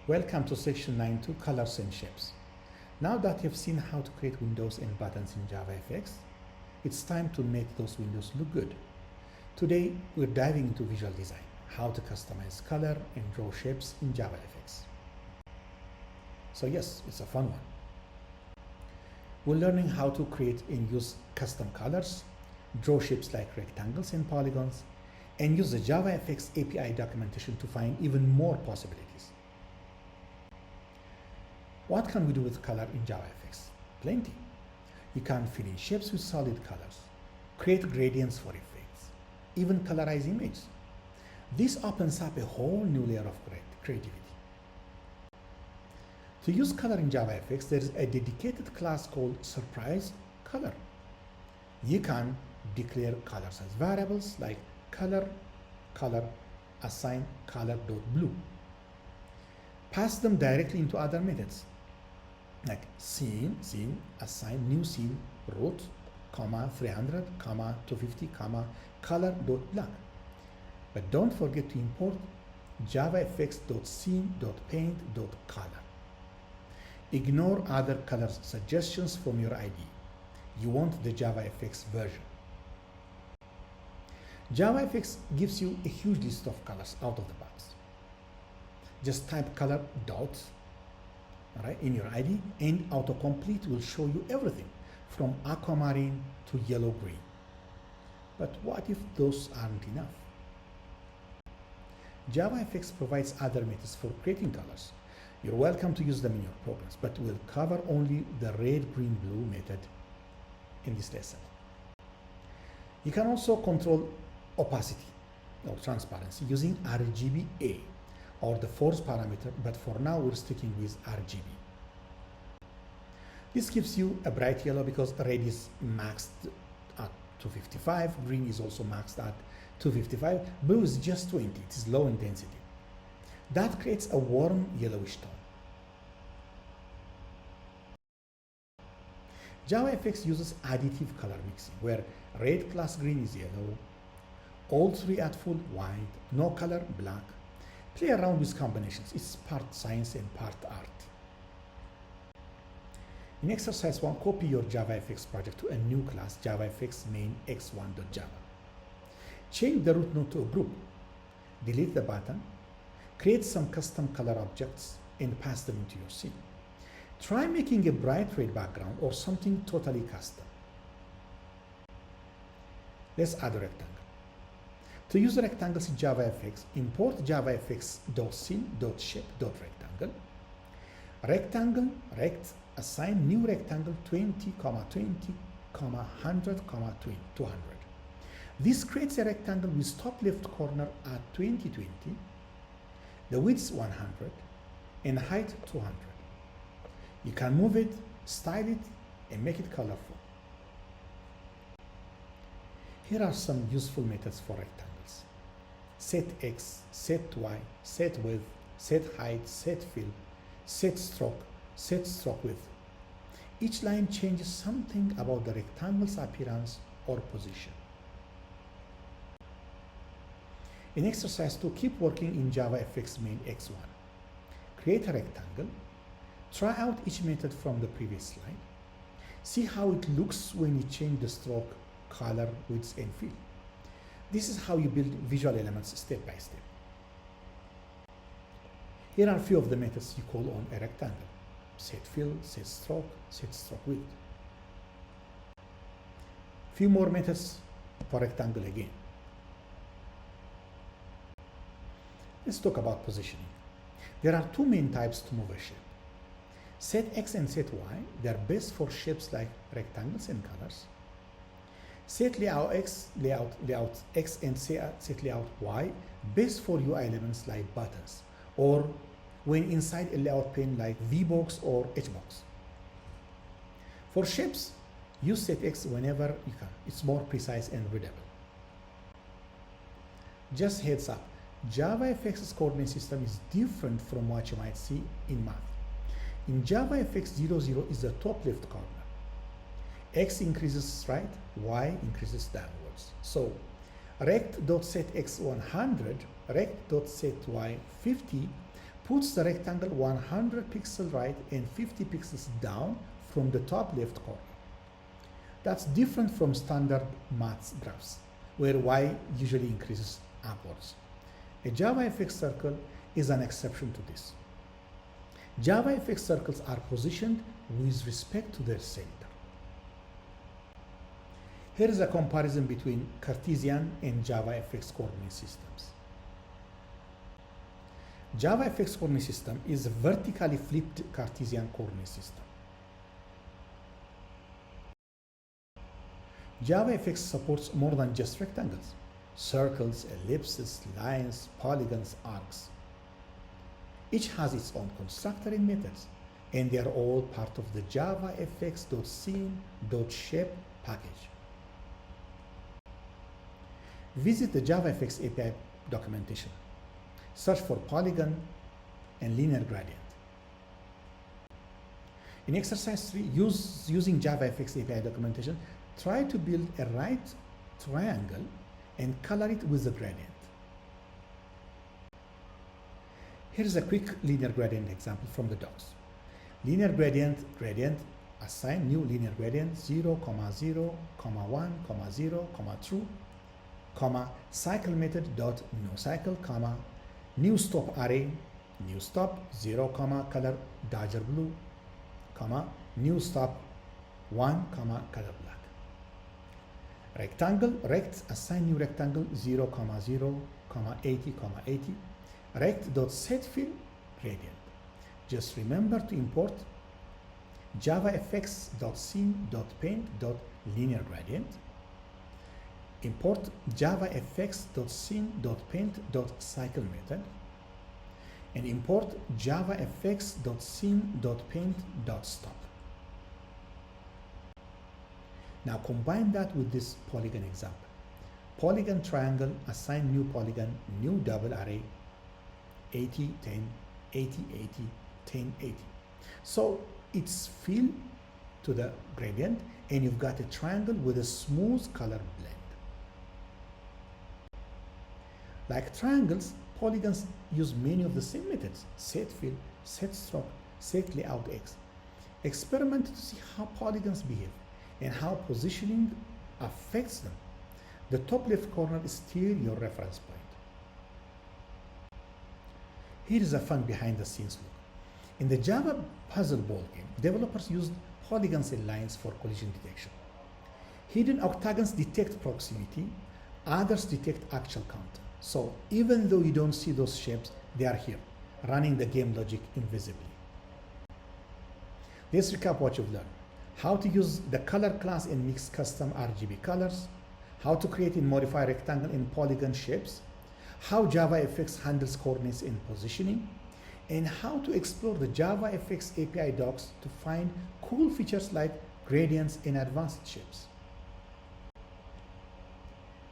Welcome to section 9.2 Colors and Shapes. Now that you've seen how to create windows and buttons in JavaFX, it's time to make those windows look good. Today, we're diving into visual design, how to customize color and draw shapes in JavaFX. So yes, it's a fun one. We're learning how to create and use custom colors, draw shapes like rectangles and polygons, and use the JavaFX API documentation to find even more possibilities. What can we do with color in JavaFX? Plenty. You can fill in shapes with solid colors, create gradients for effects, even colorize images. This opens up a whole new layer of creativity. To use color in JavaFX, there is a dedicated class called Surprise Color. You can declare colors as variables like color, assign color.blue. Pass them directly into other methods like scene, assign new scene, root, 300, 250, color.black. But don't forget to import javafx.scene.paint.color. Ignore other color suggestions from your IDE. You want the JavaFX version. JavaFX gives you a huge list of colors out of the box. Just type color dot in your IDE and autocomplete will show you everything from aquamarine to yellow-green. But what if those aren't enough? JavaFX provides other methods for creating colors. You're welcome to use them in your programs, but we'll cover only the red, green, blue method in this lesson. You can also control opacity or transparency using RGBA or the force parameter, but for now we're sticking with RGB. This gives you a bright yellow because red is maxed at 255, green is also maxed at 255, blue is just 20, it is low intensity. That creates a warm yellowish tone. JavaFX uses additive color mixing, where red plus green is yellow, all three at full white, no color black. Play around with combinations. It's part science and part art. In exercise 1, copy your JavaFX project to a new class, JavaFX main x1.java. Change the root node to a group. Delete the button. Create some custom color objects and pass them into your scene. Try making a bright red background or something totally custom. Let's add a rectangle. To use rectangles in JavaFX, import javafx.scene.shape.rectangle. Rectangle, assign new rectangle 20, 20, 100, 200. This creates a rectangle with top left corner at 20, the width 100, and height 200. You can move it, style it, and make it colorful. Here are some useful methods for rectangles. Set X, set Y, set width, set height, set fill, set stroke width. Each line changes something about the rectangle's appearance or position. In exercise 2, keep working in JavaFX main x1. Create a rectangle. Try out each method from the previous slide. See how it looks when you change the stroke, color, width, and fill. This is how you build visual elements step by step. Here are a few of the methods you call on a rectangle. Set fill, set stroke width. Few more methods for rectangle again. Let's talk about positioning. There are two main types to move a shape. Set X and set Y, they are best for shapes like rectangles and colors. Set layout X and set layout Y, best for UI elements like buttons, or when inside a layout pane like VBox or HBox. For shapes, use set X whenever you can. It's more precise and readable. Just heads up, JavaFX's coordinate system is different from what you might see in math. In JavaFX, 0, 0 is the top left corner. X increases right, Y increases downwards. So rect.setX 100, rect.setY 50 puts the rectangle 100 pixels right and 50 pixels down from the top left corner. That's different from standard math graphs, where y usually increases upwards. A JavaFX circle is an exception to this. JavaFX circles are positioned with respect to their center. Here is a comparison between Cartesian and JavaFX coordinate systems. JavaFX coordinate system is a vertically flipped Cartesian coordinate system. JavaFX supports more than just rectangles: circles, ellipses, lines, polygons, arcs. Each has its own constructor and methods, and they are all part of the JavaFX.scene.shape package. Visit the JavaFX API documentation. Search for polygon and linear gradient. In exercise 3, using JavaFX API documentation, try to build a right triangle and color it with a gradient. Here's a quick linear gradient example from the docs. Linear gradient, assign new linear gradient 0, 0, 1, 0, true, cycle method dot new cycle, new stop array, new stop 0, color Dodger blue, new stop 1, color black. Rectangle, assign new rectangle 0, 0, 80, 80, rect.setFill gradient. Just remember to import javafx.scene.paint.linear gradient, import javafx.scene.paint.cycle method, and import javafx.scene.paint.stop. Now combine that with this polygon example. Polygon triangle, assign new polygon, new double array, 80, 10, 80, 80, 10, 80. So it's fill to the gradient, and you've got a triangle with a smooth color blend. Like triangles, polygons use many of the same methods: set fill, set stroke, set layout X. Experiment to see how polygons behave and how positioning affects them. The top left corner is still your reference point. Here is a fun behind the scenes look. In the Java puzzle ball game, developers used polygons and lines for collision detection. Hidden octagons detect proximity, others detect actual counter. So even though you don't see those shapes, they are here, running the game logic invisibly. Let's recap what you've learned. How to use the color class and mix custom RGB colors, how to create and modify rectangle and polygon shapes, how JavaFX handles coordinates and positioning, and how to explore the JavaFX API docs to find cool features like gradients and advanced shapes.